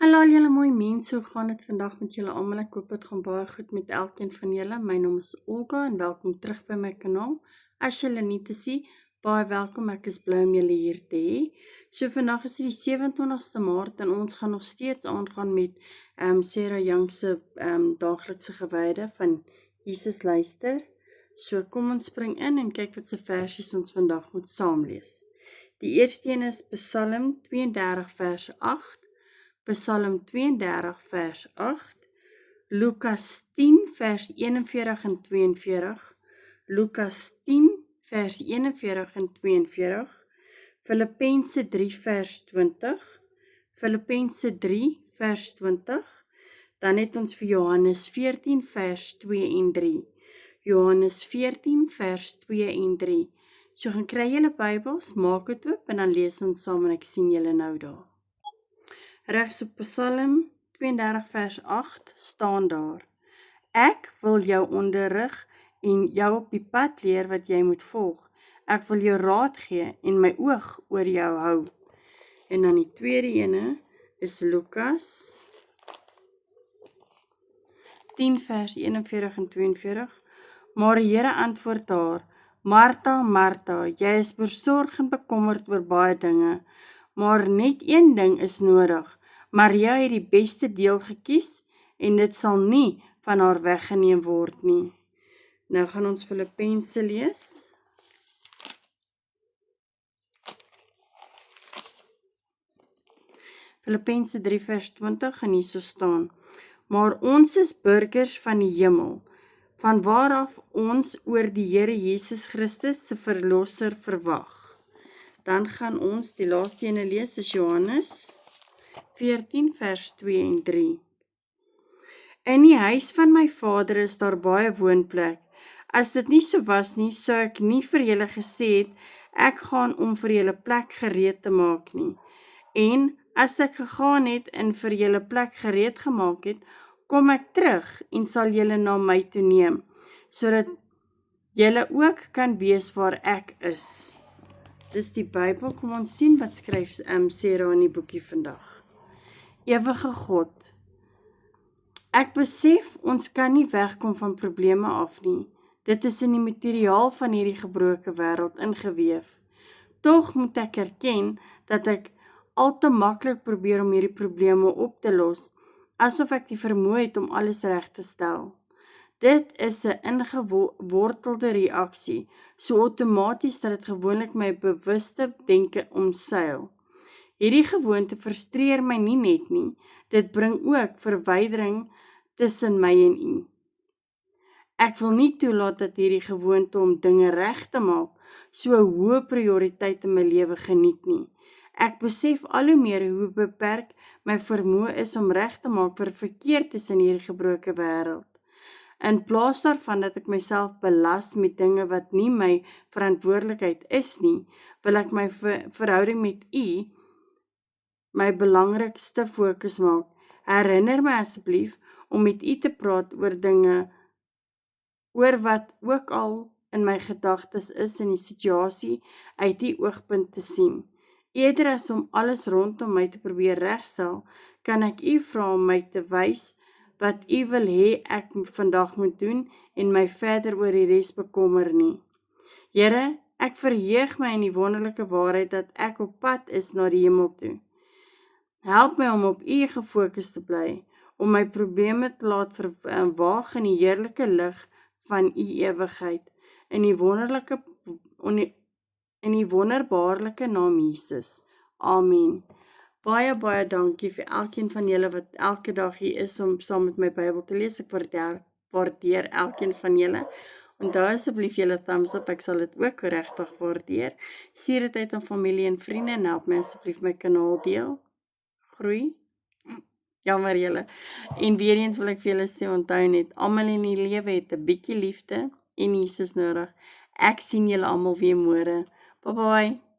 Hallo al julle mooi mense, hoe gaan dit vandag met julle almal? Ek hoop dit gaan baie goed met elkeen van julle. My naam is Olga en welkom terug by my kanaal. As julle nie te sien, baie welkom. Ek is bly om julle hier te hê. So vandag is dit die 27ste Maart en ons gaan nog steeds aangaan met Sarah Young se daaglikse gewyde van Jesus luister. So kom ons spring in en kyk wat se versies ons vandag moet saam lees. Die eerste een is Psalm 32 vers 8. Psalm 32 vers 8, Lukas 10 vers 41 en 42, Lukas 10 vers 41 en 42, Filippense 3 vers 20, Filippense 3 vers 20, dan het ons vir Johannes 14 vers 2 en 3, Johannes 14 vers 2 en 3. So gaan kry julle Bybels, maak dit oop en dan lees ons saam en ek sien julle nou daar. Regs op Psalm 32 vers 8 staan daar: Ek wil jou onderrig en jou op die pad leer wat jy moet volg. Ek wil jou raad gee en my oog oor jou hou. En dan die tweede ene is Lukas 10 vers 41 en 42. Maar die Here antwoord haar: Martha, Martha, jy is besorg en bekommerd oor baie dinge, maar net een ding is nodig. Maria het die beste deel gekies en dit sal nie van haar weggeneem word nie. Nou gaan ons Filippense lees. Filippense 3 vers 20 en hierso staan: Maar ons is burgers van die hemel, van waaraf ons oor die Here Jesus Christus se verlosser verwag. Dan gaan ons die laaste ene lees, is Johannes 14 vers 2 en 3. In die huis van my Vader is daar baie woonplek. As dit nie so was nie, sou ek nie vir julle gesê het, ek gaan om vir julle plek gereed te maak nie. En as ek gegaan het en vir julle plek gereed gemaak het, kom ek terug en sal julle na my toe neem, sodat julle ook kan wees waar ek is. Dis die Bybel, kom ons sien wat skryf Sarah in die boekie vandag. Ewige God, ek besef ons kan nie wegkom van probleme af nie. Dit is in die materiaal van hierdie gebroke wêreld ingeweef. Tog moet ek erken dat ek al te maklik probeer om hierdie probleme op te los, asof ek die vermoë het om alles reg te stel. Dit is 'n ingewortelde reaksie, so outomaties dat dit gewoonlik my bewuste denke omseil. Hierdie gewoonte frustreer my nie net nie, dit bring ook verwydering tussen my en U. Ek wil nie toelaat dat hierdie gewoonte om dinge reg te maak so 'n hoë prioriteit in my lewe geniet nie. Ek besef al hoe meer hoe beperk my vermoë is om reg te maak vir verkeerd is in hierdie gebroke wêreld. In plaas daarvan dat ek myself belas met dinge wat nie my verantwoordelikheid is nie, wil ek my verhouding met U my belangrikste fokus maak. Herinner my asseblief om met U te praat oor dinge, oor wat ook al in my gedagtes is in die situasie uit U oogpunt te sien. Eerder as om alles rondom my te probeer regstel, kan ek U vra om my te wys wat U wil hê ek vandag moet doen en my verder oor die res bekommer nie. Here, ek verheug my in die wonderlike waarheid dat ek op pad is na die hemel toe. Help my om op U gefokus te bly, om my probleme te laat waag in die heerlike lig van U ewigheid, in die wonderbaarlike naam Jesus. Amen. Baie dankie vir elkeen van julle wat elke dag hier is om saam met my Bybel te lees. Ek waardeer elkeen van julle. Onthou asseblief julle thumbs up, ek sal dit ook regtig waardeer. Stuur dit uit aan familie en vriende en help my asseblief my kanaal deel. Groei. Jammer julle. En weer eens wil ek vir julle sê, onthou net, almal in die lewe het 'n bietjie liefde en Jesus nodig. Ek sien julle almal weer môre. Bye bye.